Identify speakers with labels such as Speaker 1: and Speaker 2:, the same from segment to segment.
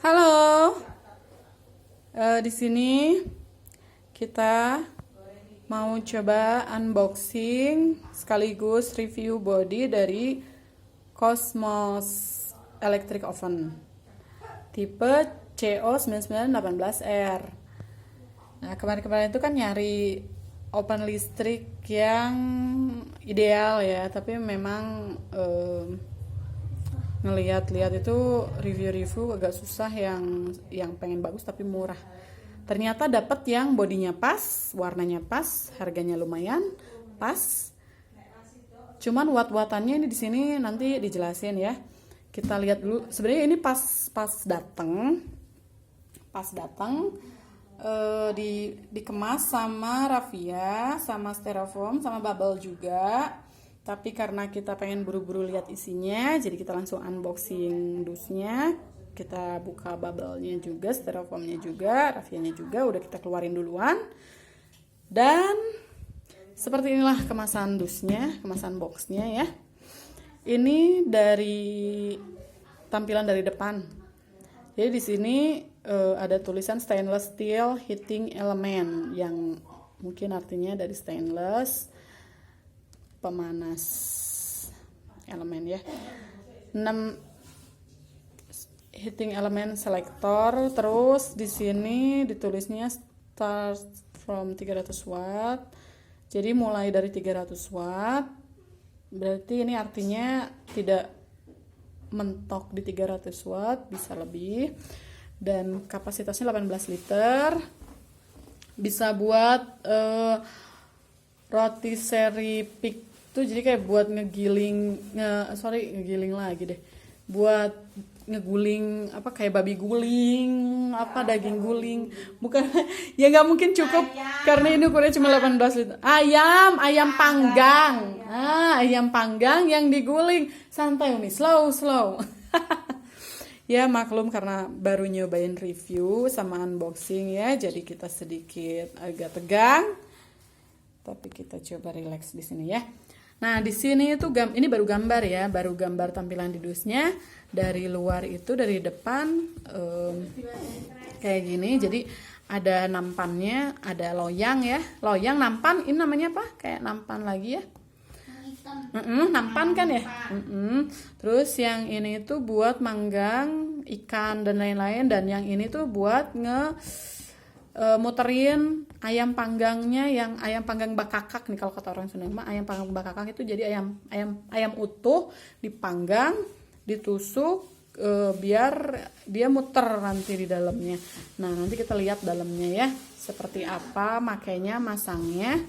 Speaker 1: Halo, di sini kita mau coba unboxing sekaligus review body dari Cosmos Electric Oven tipe CO9918R. Nah, kemarin-kemarin itu kan nyari oven listrik yang ideal ya, tapi memang ngelihat-lihat itu review-review agak susah yang pengen bagus tapi murah. Ternyata dapat yang bodinya pas, warnanya pas, harganya lumayan pas. Cuman watt-wattannya ini di sini nanti dijelasin ya. Kita lihat dulu. Sebenarnya ini pas datang dikemas sama raffia, sama styrofoam, sama bubble juga. Tapi karena kita pengen buru-buru lihat isinya, jadi kita langsung unboxing dusnya. Kita buka bubble-nya juga, styrofoamnya juga, raffianya juga, udah kita keluarin duluan. Dan seperti inilah kemasan dusnya, kemasan boxnya ya. Ini dari tampilan dari depan. Jadi di sini ada tulisan stainless steel heating element yang mungkin artinya dari stainless pemanas elemen ya. 6 heating element selector. Terus di sini ditulisnya start from 300 watt. Jadi mulai dari 300 watt. Berarti ini artinya tidak mentok di 300 watt, bisa lebih. Dan kapasitasnya 18 liter. Bisa buat rotisserie pick tuh, jadi kayak buat ngegiling lagi deh, buat ngeguling apa kayak babi guling, apa daging guling, bukan ya nggak mungkin cukup karena ini ukurannya cuma 18 liter. Ayam panggang, ayam panggang yang diguling. Santai Umi, slow ya maklum karena baru nyobain review sama unboxing ya, jadi kita sedikit agak tegang. Tapi kita coba relax di sini ya. Nah, di sini itu ini baru gambar ya, baru gambar tampilan di dusnya. Dari luar itu, dari depan kayak gini. Jadi ada nampannya, ada loyang ya. Loyang, nampan, ini namanya apa? Kayak nampan lagi ya. Nampan kan ya. Terus yang ini tuh buat manggang ikan dan lain-lain. Dan yang ini tuh buat muterin ayam panggangnya, yang ayam panggang bakakak nih kalau kata orang Sunda mah. Ayam panggang bakakak itu jadi ayam utuh dipanggang, ditusuk biar dia muter nanti di dalamnya. Nah, nanti kita lihat dalamnya ya seperti apa makainya, masangnya.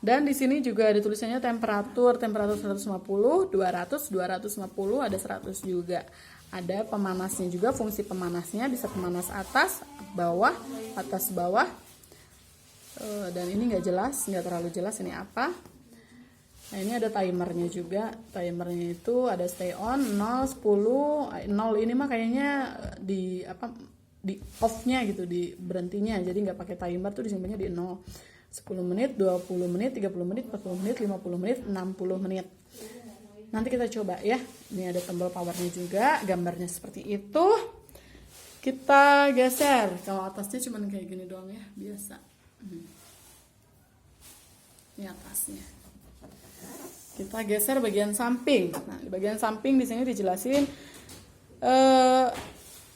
Speaker 1: Dan di sini juga ada tulisannya temperatur 150, 200, 250, ada 100 juga. Ada pemanasnya juga, fungsi pemanasnya bisa pemanas atas, bawah, atas, bawah. Dan ini nggak terlalu jelas ini apa. Nah, ini ada timernya juga. Timernya itu ada stay on 0, 10, 0 ini mah kayaknya di off-nya gitu, di berhentinya. Jadi nggak pakai timer tuh, disimpannya di 0. 10 menit, 20 menit, 30 menit, 40 menit, 50 menit, 60 menit. Nanti kita coba ya. Ini ada tombol powernya juga, gambarnya seperti itu. Kita geser. Kalau atasnya cuma kayak gini doang ya, biasa. Ini atasnya. Kita geser bagian samping. Nah, di bagian samping di sini dijelasin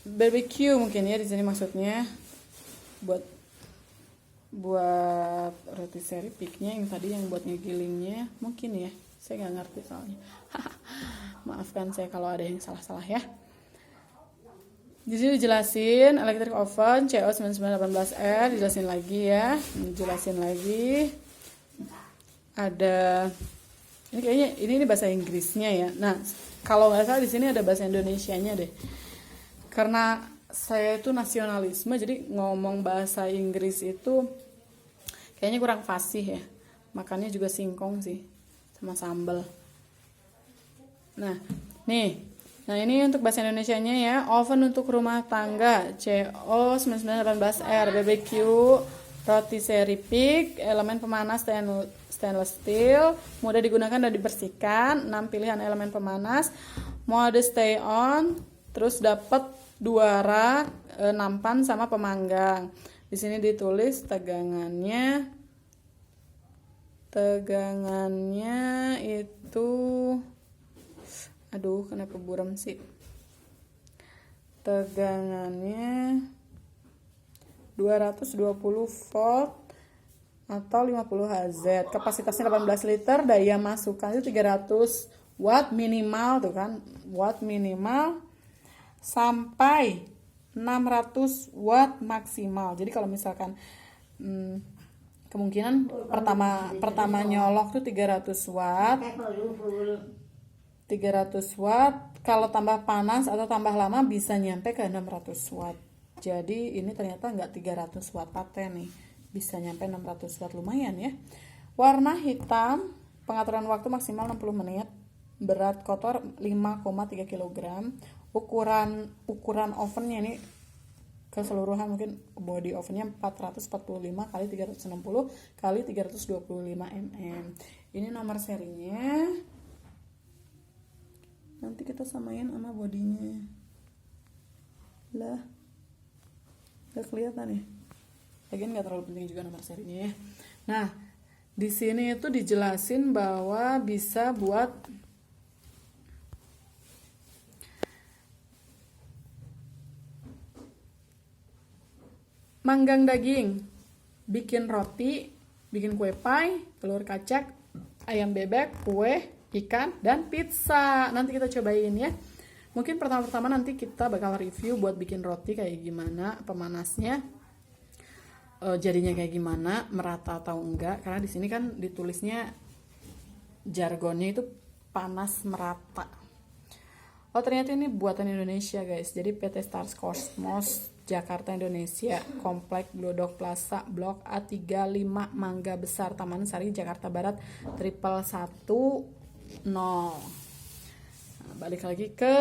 Speaker 1: BBQ mungkin ya, di sini maksudnya buat rotisserie picknya yang tadi yang buat ngegilingnya mungkin ya. Saya nggak ngerti soalnya. Maafkan saya kalau ada yang salah-salah ya. Di sini dijelasin electric oven CO9918R, dijelasin lagi ya. Dijelasin lagi. Ada ini kayaknya ini bahasa Inggrisnya ya. Nah, kalau nggak salah di sini ada bahasa Indonesianya deh. Karena saya itu nasionalisme, jadi ngomong bahasa Inggris itu kayaknya kurang fasih ya. Makannya juga singkong sih sama sambal. Nah, nih. Nah, ini untuk bahasa Indonesianya ya. Oven untuk rumah tangga CO9918R BBQ rotisserie pick, elemen pemanas stainless steel, mudah digunakan dan dibersihkan. 6 pilihan elemen pemanas, mode stay on, terus dapat 2 rak nampan sama pemanggang. Di sini ditulis tegangannya itu, aduh kenapa buram sih, tegangannya 220 volt atau 50 Hz, kapasitasnya 18 liter, daya masukan itu 300 watt minimal, tuh kan, watt minimal sampai 600 watt maksimal. Jadi kalau misalkan kemungkinan pertama nyolok tuh 300 watt. Kalau tambah panas atau tambah lama bisa nyampe ke 600 watt. Jadi ini ternyata nggak 300 watt paten nih, bisa nyampe 600 watt, lumayan ya. Warna hitam, pengaturan waktu maksimal 60 menit, berat kotor 5,3 kg. Ukuran ovennya ini keseluruhan mungkin body ovennya 445 kali 360 kali 325 mm. Ini nomor serinya. Nanti kita samain sama bodinya. Lah, gak kelihatan ya. Lagian gak terlalu penting juga nomor serinya ya. Nah, di sini itu dijelasin bahwa bisa buat manggang daging, bikin roti, bikin kue pie, telur kacang, ayam bebek, kue, ikan, dan pizza. Nanti kita cobain ya. Mungkin pertama-tama nanti kita bakal review buat bikin roti kayak gimana, pemanasnya, jadinya kayak gimana, merata atau enggak. Karena di sini kan ditulisnya jargonnya itu panas merata. Oh ternyata ini buatan Indonesia guys. Jadi PT Stars Cosmos Jakarta Indonesia, Komplek Glodok Plaza, Blok A35, Mangga Besar, Taman Sari, Jakarta Barat, 11110. Nah, balik lagi ke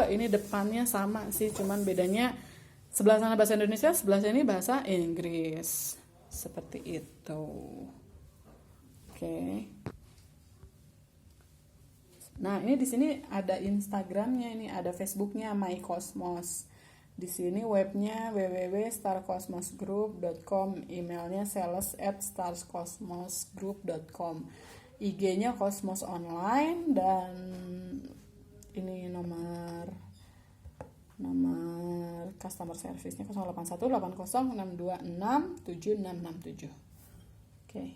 Speaker 1: ini, depannya sama sih, cuman bedanya sebelah sana bahasa Indonesia, sebelah sini bahasa Inggris. Seperti itu. Oke. Nah, ini di sini ada Instagramnya, ini ada Facebooknya My Cosmos. Di sini webnya www.starcosmosgroup.com, emailnya sales@starscosmosgroup.com, IG-nya Cosmos Online, dan ini nomor customer service-nya 081806266767. Oke.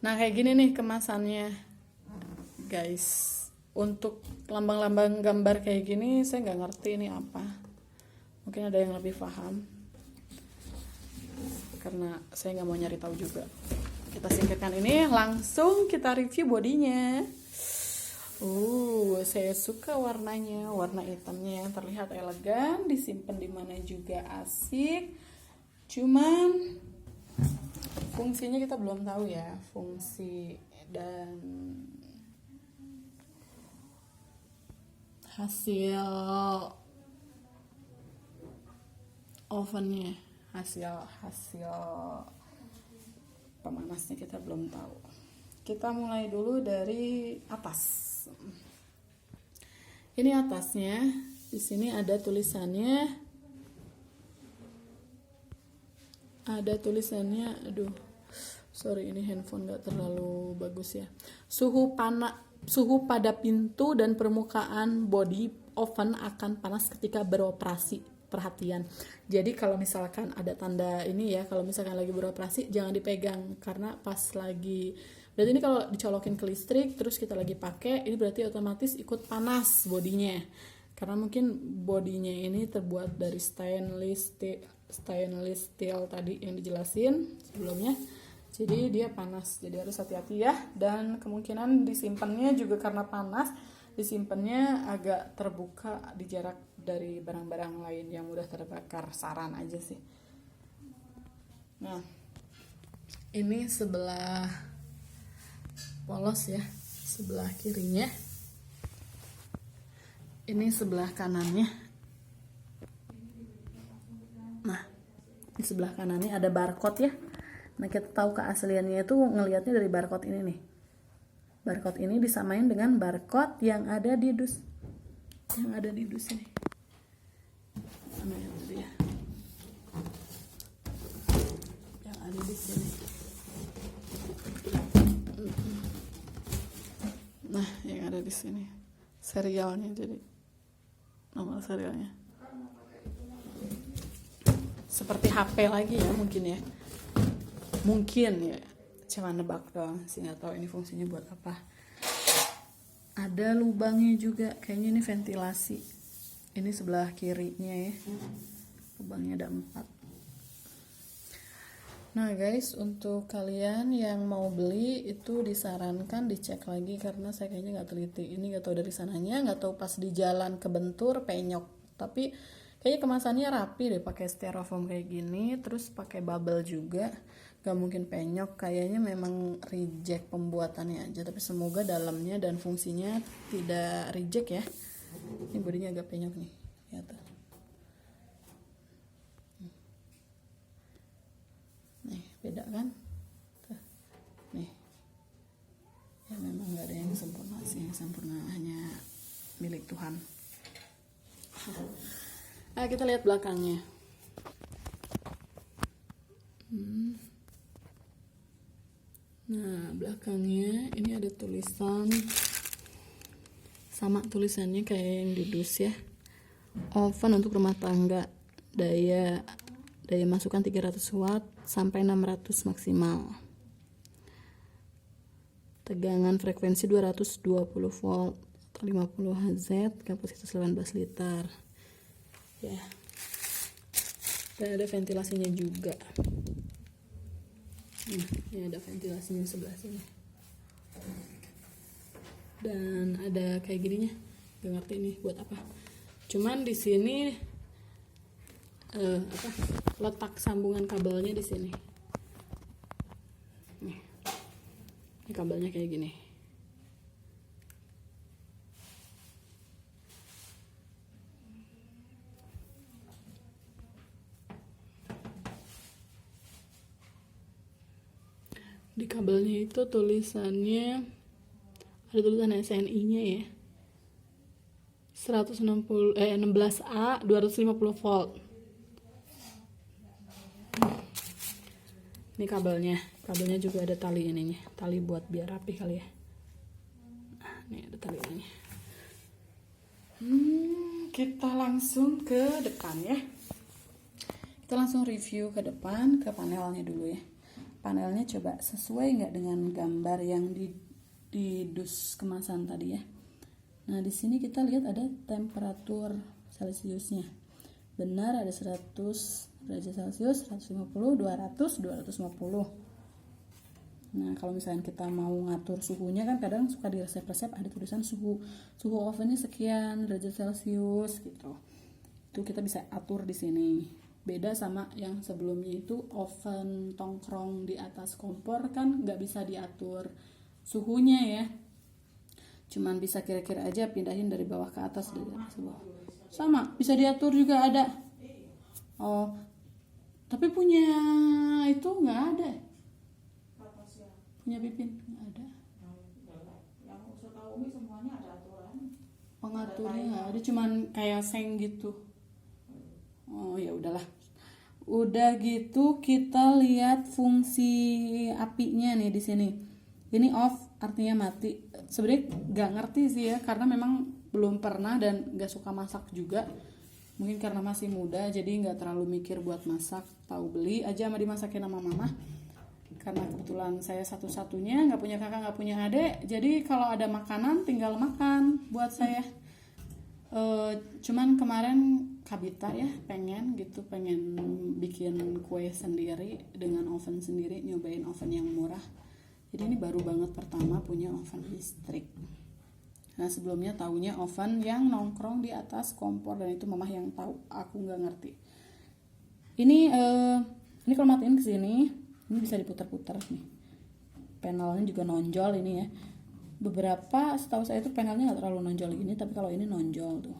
Speaker 1: Nah, kayak gini nih kemasannya, guys. Untuk lambang-lambang gambar kayak gini saya nggak ngerti ini apa, mungkin ada yang lebih paham karena saya nggak mau nyari tahu juga. Kita singkirkan ini, langsung kita review bodinya. Saya suka warnanya, warna hitamnya yang terlihat elegan, disimpan di mana juga asik. Cuman fungsinya kita belum tahu ya, fungsi dan hasil ovennya, hasil pemanasnya kita belum tahu. Kita mulai dulu dari atas. Ini atasnya, di sini ada tulisannya. Aduh, sorry ini handphone nggak terlalu bagus ya. Suhu pada pintu dan permukaan body oven akan panas ketika beroperasi. Perhatian. Jadi kalau misalkan ada tanda ini ya, kalau misalkan lagi beroperasi jangan dipegang, karena pas lagi, berarti ini kalau dicolokin ke listrik terus kita lagi pakai, ini berarti otomatis ikut panas bodinya. Karena mungkin bodinya ini terbuat dari stainless steel tadi yang dijelasin sebelumnya. Jadi dia panas, jadi harus hati-hati ya. Dan kemungkinan disimpannya juga karena panas, disimpannya agak terbuka di jarak dari barang-barang lain yang mudah terbakar. Saran aja sih. Nah, ini sebelah polos ya, sebelah kirinya. Ini sebelah kanannya. Nah, di sebelah kanannya ada barcode ya. Nah, kita tahu keasliannya itu ngelihatnya dari barcode ini nih. Barcode ini disamain dengan barcode yang ada di dus ini. Nah itu dia yang ada di sini. Nah yang ada di sini serialnya, jadi nomor serialnya seperti HP lagi ya, mungkin ya, cuma nebak doang sih, nggak tahu ini fungsinya buat apa. Ada lubangnya juga, kayaknya ini ventilasi. Ini sebelah kirinya ya, lubangnya ada 4. Nah guys, untuk kalian yang mau beli itu disarankan dicek lagi, karena saya kayaknya nggak teliti. Ini nggak tahu dari sananya, nggak tahu pas di jalan kebentur penyok. Tapi kayaknya kemasannya rapi deh, pakai styrofoam kayak gini, terus pakai bubble juga. Gak mungkin penyok, kayaknya memang reject pembuatannya aja. Tapi semoga dalamnya dan fungsinya tidak reject ya. Ini bodinya agak penyok nih, ya tuh. Nih beda kan tuh. Nih ya memang nggak ada yang sempurna sih, yang sempurna hanya milik Tuhan. Nah kita lihat belakangnya. Nah belakangnya ini ada tulisan, sama tulisannya kayak yang di dus ya, oven untuk rumah tangga, daya masukan 300 watt sampai 600 maksimal, tegangan frekuensi 220 volt atau 50 Hz, kapasitas 18 liter ya, dan ada ventilasinya juga. Ini ada ventilasinya sebelah sini, dan ada kayak gininya, gak ngerti ini buat apa, cuman di sini letak sambungan kabelnya di sini. Nih, ini kabelnya kayak gini. Di kabelnya itu tulisannya ada tulisan SNI-nya ya. 16A 250 volt. Ini kabelnya juga ada tali ininya, tali buat biar rapi kali ya. Nah, ini ada tali ininya. Kita langsung ke depan ya. Kita langsung review ke depan, ke panelnya dulu ya. Panelnya coba sesuai nggak dengan gambar yang di dus kemasan tadi ya. Nah di sini kita lihat ada temperatur Celciusnya. Benar ada 100 derajat Celcius, 150, 200, 250. Nah kalau misalnya kita mau ngatur suhunya kan kadang suka di resep-resep ada tulisan suhu ovennya sekian derajat Celcius gitu. Itu kita bisa atur di sini. Beda sama yang sebelumnya itu oven tongkrong di atas kompor kan nggak bisa diatur suhunya ya. Cuman bisa kira-kira aja pindahin dari bawah ke atas, dari atas ke bawah. Sama bisa diatur juga ada. Oh, tapi punya itu nggak ada. Punya Pipin nggak ada.
Speaker 2: Yang Umi semuanya ada aturan.
Speaker 1: Pengaturnya nggak ada, cuman kayak seng gitu. Oh ya udahlah. Udah gitu kita lihat fungsi apinya nih di sini. Ini off artinya mati. Sebenarnya nggak ngerti sih ya, karena memang belum pernah dan nggak suka masak juga. Mungkin karena masih muda jadi nggak terlalu mikir buat masak. Tahu beli aja sama dimasakin sama mama. Karena kebetulan saya satu-satunya, nggak punya kakak, nggak punya adik. Jadi kalau ada makanan tinggal makan buat saya. Cuman kemarin Kabita ya pengen bikin kue sendiri dengan oven sendiri, nyobain oven yang murah. Jadi ini baru banget pertama punya oven listrik. Nah sebelumnya taunya oven yang nongkrong di atas kompor, dan itu mamah yang tahu, aku nggak ngerti. Ini kalau matiin ke sini, ini bisa diputar-putar nih. Panelnya juga nonjol ini ya. Beberapa setahu saya itu panelnya nggak terlalu nonjol gini, tapi kalau ini nonjol tuh.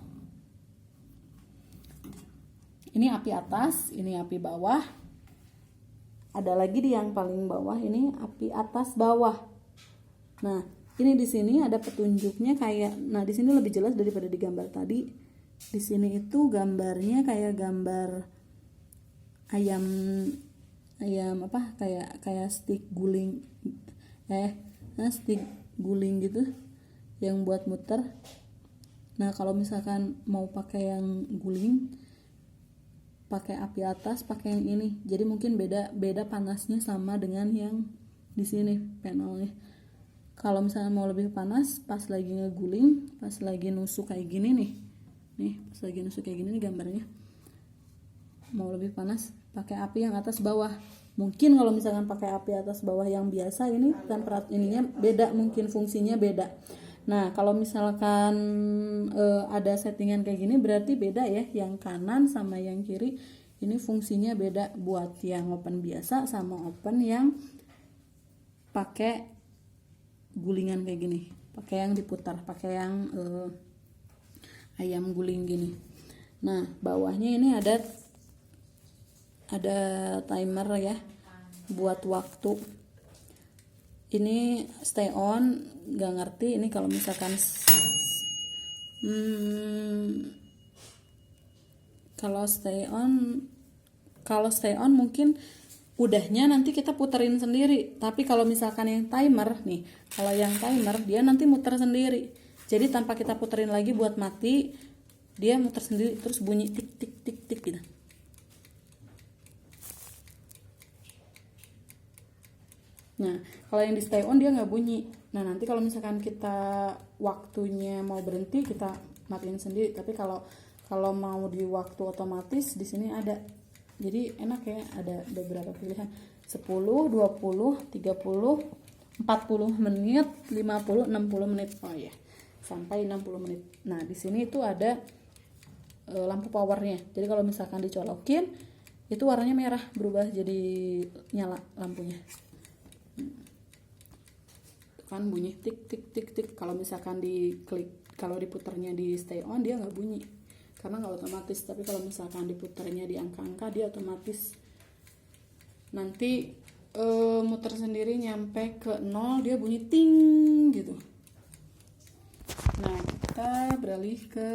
Speaker 1: Ini api atas, ini api bawah. Ada lagi di yang paling bawah ini api atas bawah. Nah, ini di sini ada petunjuknya kayak, nah di sini lebih jelas daripada di gambar tadi. Di sini itu gambarnya kayak gambar ayam ayam apa kayak stick guling stick guling gitu yang buat muter. Nah kalau misalkan mau pakai yang guling pakai api atas, pakai yang ini, jadi mungkin beda panasnya sama dengan yang di sini panelnya. Kalau misalnya mau lebih panas pas lagi ngeguling, pas lagi nusuk kayak gini nih pas lagi nusuk kayak gini nih gambarnya, mau lebih panas pakai api yang atas bawah. Mungkin kalau misalkan pakai api atas bawah yang biasa, ini temperatur ininya beda, mungkin fungsinya beda. Nah kalau misalkan ada settingan kayak gini berarti beda ya, yang kanan sama yang kiri ini fungsinya beda, buat yang open biasa sama open yang pakai gulingan kayak gini, pakai yang diputar, pakai yang ayam guling gini. Nah bawahnya ini ada timer ya buat waktu. Ini stay on, nggak ngerti ini kalau misalkan kalau stay on mungkin udahnya nanti kita puterin sendiri. Tapi kalau misalkan yang timer nih, kalau yang timer dia nanti muter sendiri, jadi tanpa kita puterin lagi buat mati, dia muter sendiri terus bunyi tik tik tik tik gitu. Nah kalau yang di stay on dia nggak bunyi. Nah nanti kalau misalkan kita waktunya mau berhenti kita matiin sendiri. Tapi kalau mau di waktu otomatis di sini ada, jadi enak ya, ada beberapa pilihan 10, 20, 30, 40 menit, 50, 60 menit. Oh ya, sampai 60 menit. Nah di sini itu ada lampu powernya. Jadi kalau misalkan dicolokin itu warnanya merah, berubah jadi nyala lampunya. Kan bunyi tik tik tik tik. Kalau misalkan kalau diputarnya di stay on dia nggak bunyi karena nggak otomatis. Tapi kalau misalkan diputarnya di angka-angka dia otomatis. Nanti muter sendiri nyampe ke 0 dia bunyi ting gitu. Nah kita beralih ke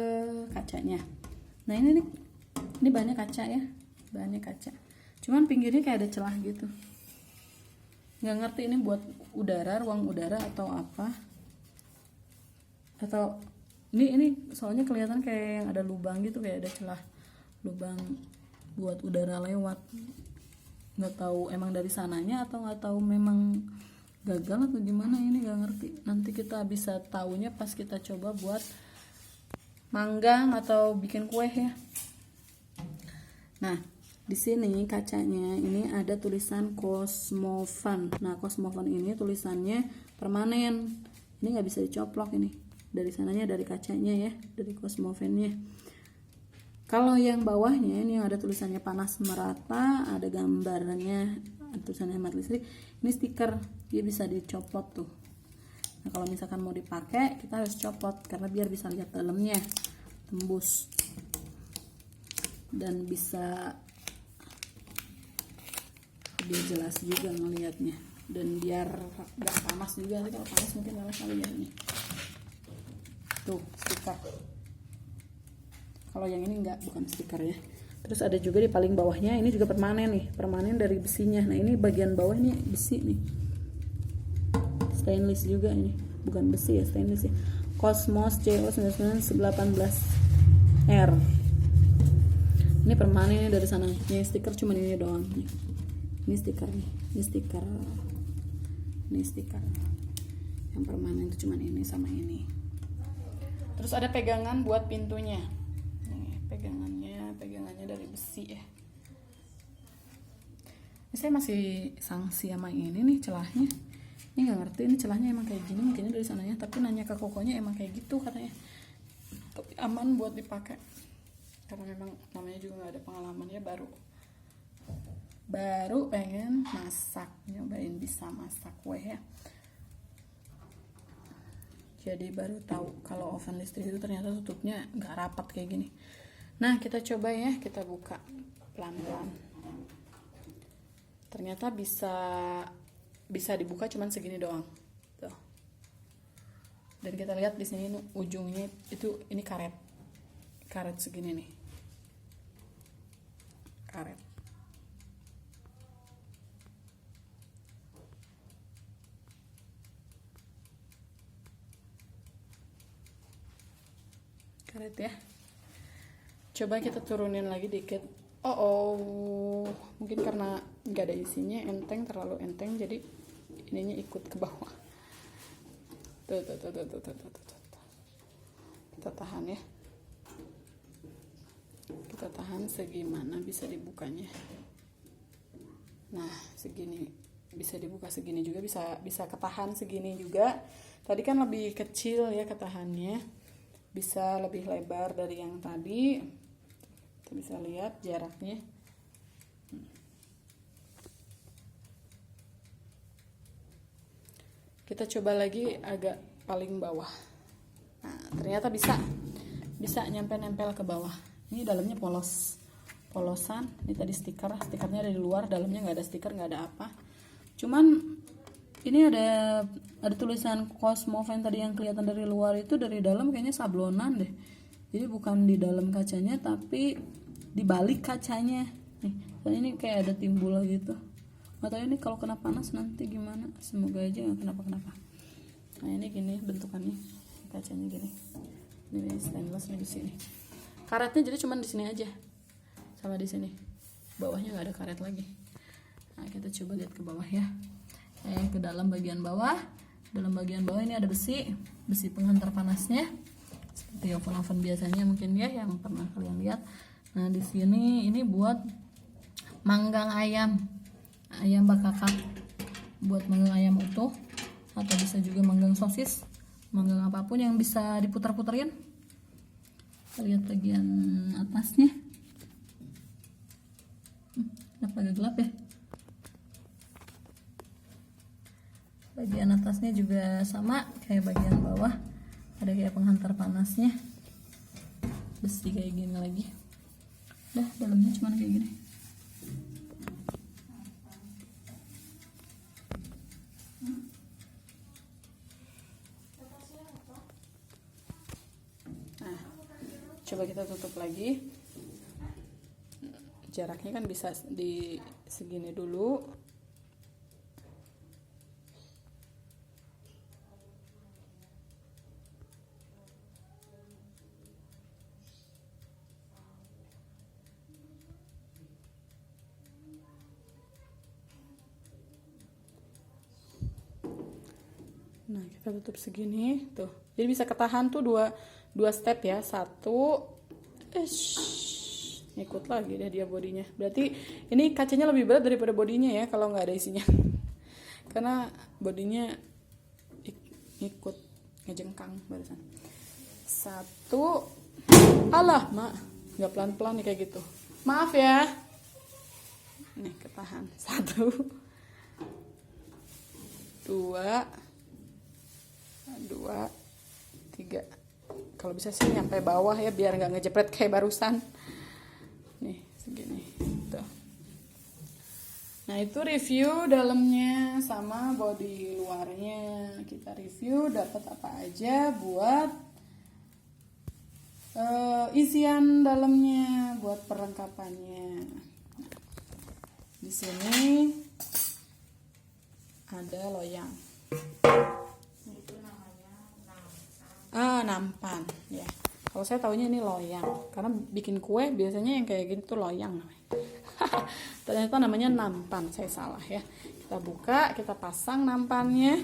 Speaker 1: kacanya. Nah ini bahannya kaca ya, bahannya kaca, cuman pinggirnya kayak ada celah gitu. Nggak ngerti ini buat ruang udara atau apa, atau ini soalnya kelihatan kayak yang ada lubang gitu, kayak ada celah lubang buat udara lewat. Nggak tahu emang dari sananya atau nggak tahu memang gagal atau gimana, ini nggak ngerti. Nanti kita bisa taunya pas kita coba buat manggang atau bikin kue ya. Nah di sini kacanya ini ada tulisan Cosmovan. Nah Cosmovan ini tulisannya permanen, ini nggak bisa dicoplok. Ini dari sananya, dari kacanya ya, dari Cosmovannya. Kalau yang bawahnya ini yang ada tulisannya panas merata, ada gambarnya, ada tulisannya hemat listrik, ini stiker, dia bisa dicopot tuh. Nah kalau misalkan mau dipakai kita harus copot karena biar bisa lihat dalamnya, tembus dan bisa lebih jelas juga ngelihatnya, dan biar nggak panas juga. Nanti kalau panas mungkin malah kali ya. Ini tuh stiker. Kalau yang ini bukan stiker ya. Terus ada juga di paling bawahnya, ini juga permanen nih, permanen dari besinya. Nah ini bagian bawah ini besi nih, stainless juga ini, bukan besi ya, stainless ya. Cosmos CO9918R. Ini permanen dari sana. Ini stiker cuman ini doang nih. Ini stiker nih, ini stiker yang permanen itu cuman ini sama ini. Terus ada pegangan buat pintunya. Nih, pegangannya dari besi ya. Ini saya masih sangsi sama ini nih celahnya. Ini nggak ngerti ini celahnya emang kayak gini, mungkinnya dari sananya. Tapi nanya ke kokonya emang kayak gitu katanya. Tapi aman buat dipakai. Karena memang namanya juga nggak ada pengalamannya, baru pengen masak, nyobain bisa masak kue ya. Jadi baru tahu kalau oven listrik itu ternyata tutupnya nggak rapat kayak gini. Nah kita coba ya, kita buka pelan-pelan. Ternyata bisa dibuka cuman segini doang. Tuh. Dan kita lihat di sini ujungnya itu ini karet karet segini nih, karet. Karet ya. Coba kita turunin lagi dikit. Mungkin karena nggak ada isinya, terlalu enteng, jadi ininya ikut ke bawah. Tuh. Kita tahan ya. Kita tahan segimana bisa dibukanya. Nah, segini bisa dibuka, segini juga bisa ketahan segini juga. Tadi kan lebih kecil ya ketahannya. Bisa lebih lebar dari yang tadi. Kita bisa lihat jaraknya. Kita coba lagi agak paling bawah. Nah, ternyata bisa nempel ke bawah. Ini dalamnya polosan. Ini tadi stikernya dari luar, dalamnya nggak ada stiker, nggak ada apa. Cuman ini ada tulisan Cosmovan tadi yang kelihatan dari luar, itu dari dalam kayaknya sablonan deh. Jadi bukan di dalam kacanya tapi di balik kacanya. Nih, ini kayak ada timbul gitu. Nggak tahu ini kalau kena panas nanti gimana. Semoga aja nggak kenapa-kenapa. Nah, ini gini bentukannya. Kacanya gini. Ini stainless nih di sini. Karetnya jadi cuman di sini aja. Sama di sini. Bawahnya nggak ada karet lagi. Nah, kita coba lihat ke bawah ya. Ke dalam bagian bawah. Dalam bagian bawah ini ada besi penghantar panasnya. Seperti oven biasanya mungkin ya yang pernah kalian lihat. Nah, di sini ini buat manggang ayam bakakak. Buat manggang ayam utuh atau bisa juga manggang sosis, manggang apapun yang bisa diputar-puterin. Kita lihat bagian atasnya. Kenapa agak gelap ya? Bagian atasnya juga sama kayak bagian bawah, ada kayak penghantar panasnya, besi kayak gini lagi. Dalamnya cuma kayak gini. Nah, coba kita tutup lagi. Jaraknya kan bisa di segini dulu. Nah, kita tutup segini tuh. Jadi bisa ketahan tuh dua step ya. Satu, ikut lagi deh dia bodinya. Berarti ini kacanya lebih berat daripada bodinya ya kalau nggak ada isinya. Karena bodinya ikut ngejengkang barusan. Satu, alah mak, nggak pelan-pelan nih kayak gitu. Maaf ya. Nih ketahan. Satu, dua, tiga. Kalau bisa sih sampai bawah ya biar nggak ngejepret kayak barusan. Nih segini tuh. Nah, itu review dalamnya sama body luarnya. Kita review dapat apa aja buat isian dalamnya, buat perlengkapannya. Di sini ada loyang. Nampan ya. Kalau saya taunya ini loyang, karena bikin kue biasanya yang kayak gitu loyang namanya. Ternyata namanya nampan, saya salah ya. Kita buka, kita pasang nampannya.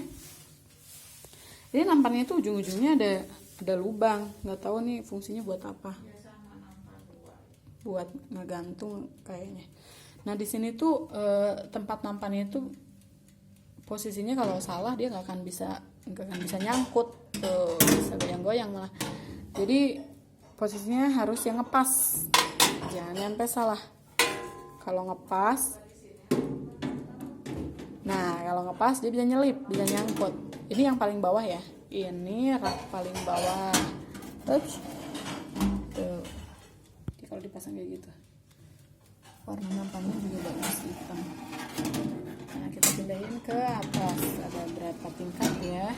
Speaker 1: Jadi nampannya itu ujung-ujungnya ada lubang, nggak tahu nih fungsinya buat apa. Buat ngegantung kayaknya. Nah, di sini tuh tempat nampannya itu posisinya kalau salah dia nggak akan bisa nyangkut tuh, bisa goyang-goyang malah. Jadi posisinya harus yang ngepas, jangan nyampe salah. Kalau ngepas, nah kalau ngepas dia bisa nyelip, bisa nyangkut. Ini yang paling bawah ya, ini rak paling bawah. Ups. Tuh, jadi kalau dipasang kayak gitu, warna nampannya juga bagus hitam. Nah, kita pindahin ke atas. Ada berapa tingkat ya?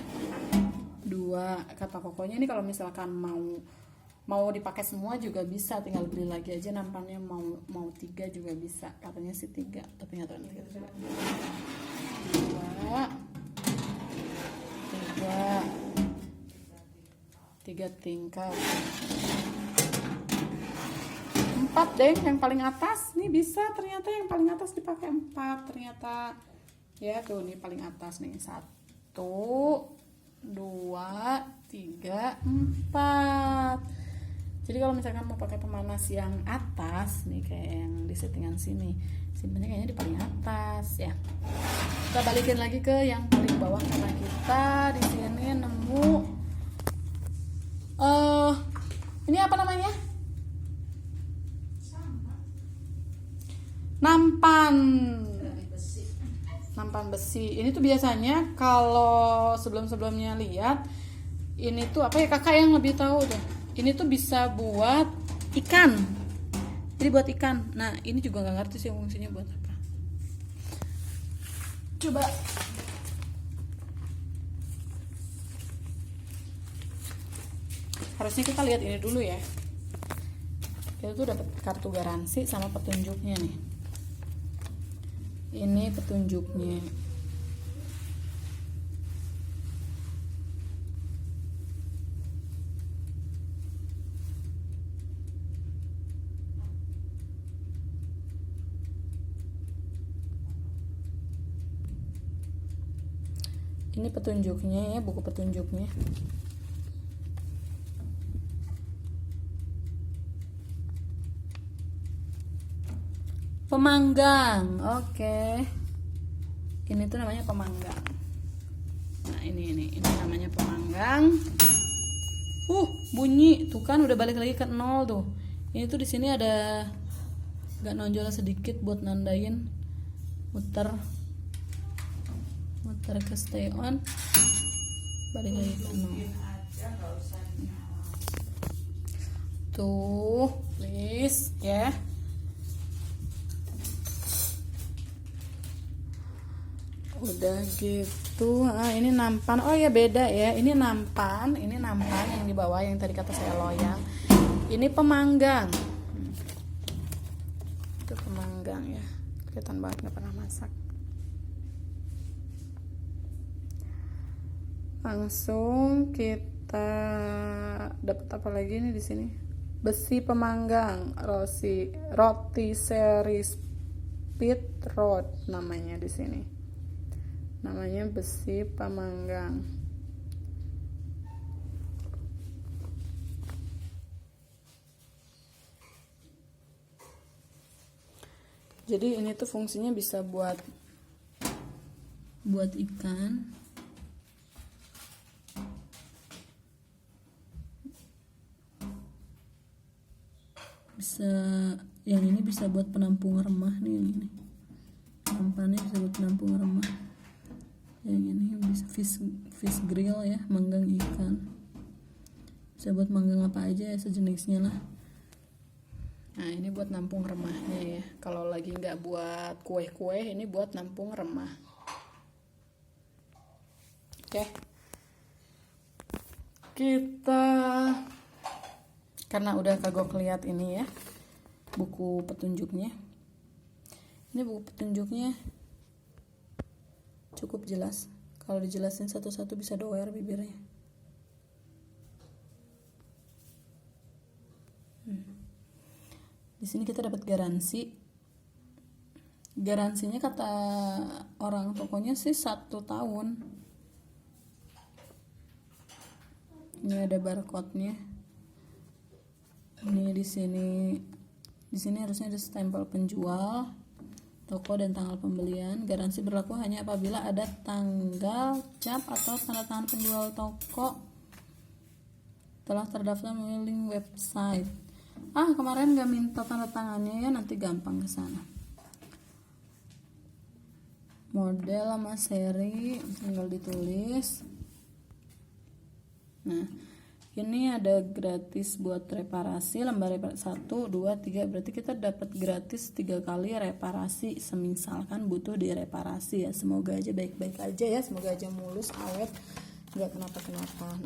Speaker 1: 2. Kata kokonya ini kalau misalkan mau mau dipakai semua juga bisa, tinggal beli lagi aja nampannya, mau 3 juga bisa, katanya sih 3 tapi nggak tahu nih kita coba. 3 tingkat, 4 deh yang paling atas nih, bisa ternyata yang paling atas dipakai 4 ternyata ya. Tuh nih paling atas nih, 1 2 3 4. Jadi kalau misalkan mau pakai pemanas yang atas nih kayak yang di settingan sini, simpennya kayaknya di paling atas ya. Kita balikin lagi ke yang paling bawah karena kita di sini nemu ini apa namanya? Nampan besi. Ini tuh biasanya kalau sebelumnya lihat ini tuh apa ya, kakak yang lebih tahu deh. Ini tuh bisa buat ikan. Jadi buat ikan. Nah ini juga nggak ngerti sih fungsinya buat apa. Coba. Harusnya kita lihat ini dulu ya. Kita tuh dapat kartu garansi sama petunjuknya nih. Ini petunjuknya. Ini petunjuknya ya, buku petunjuknya. Pemanggang, oke. Ini tuh namanya pemanggang. Nah ini namanya pemanggang. Bunyi, tuh kan udah balik lagi ke 0 tuh. Ini tuh di sini ada nggak nonjol sedikit buat nandain muter ke stay on, balik lagi ke 0. Tuh, please ya. Udah gitu. Ini nampan. Oh ya beda ya. Ini nampan yang di bawah yang tadi kata saya loyang. Ini pemanggang. Itu pemanggang ya. Kelihatan banget nggak pernah masak. Langsung kita dapat apa lagi nih di sini? Besi pemanggang, roti seri speed rod namanya di sini. Namanya besi pemanggang. Jadi ini tuh fungsinya bisa buat ikan. Bisa, yang ini bisa buat penampung remah nih, yang ini. Nampannya bisa buat penampung remah. Yang ini bisa fish grill ya, manggang ikan. Bisa buat manggang apa aja ya, sejenisnya lah. Nah ini buat nampung remahnya ya. Kalau lagi nggak buat kue-kue, ini buat nampung remah. Oke. Kita karena udah kagok lihat ini ya, buku petunjuknya. Ini buku petunjuknya cukup jelas. Kalau dijelasin satu-satu bisa doer bibirnya. Di sini kita dapat garansi. Garansinya kata orang tokonya sih 1 tahun. Ini ada barcode-nya. Ini di sini harusnya ada stempel penjual, toko dan tanggal pembelian. Garansi berlaku hanya apabila ada tanggal cap atau tanda tangan penjual toko telah terdaftar melalui link website. Kemarin nggak minta tanda tangannya ya, nanti gampang ke sana. Model sama seri tinggal ditulis. Nah, ini ada gratis buat reparasi, lembar 1, 2, 3, berarti kita dapat gratis 3 kali reparasi semisalkan butuh direparasi ya. Semoga aja baik-baik aja ya, semoga aja mulus, awet, nggak kenapa-kenapa.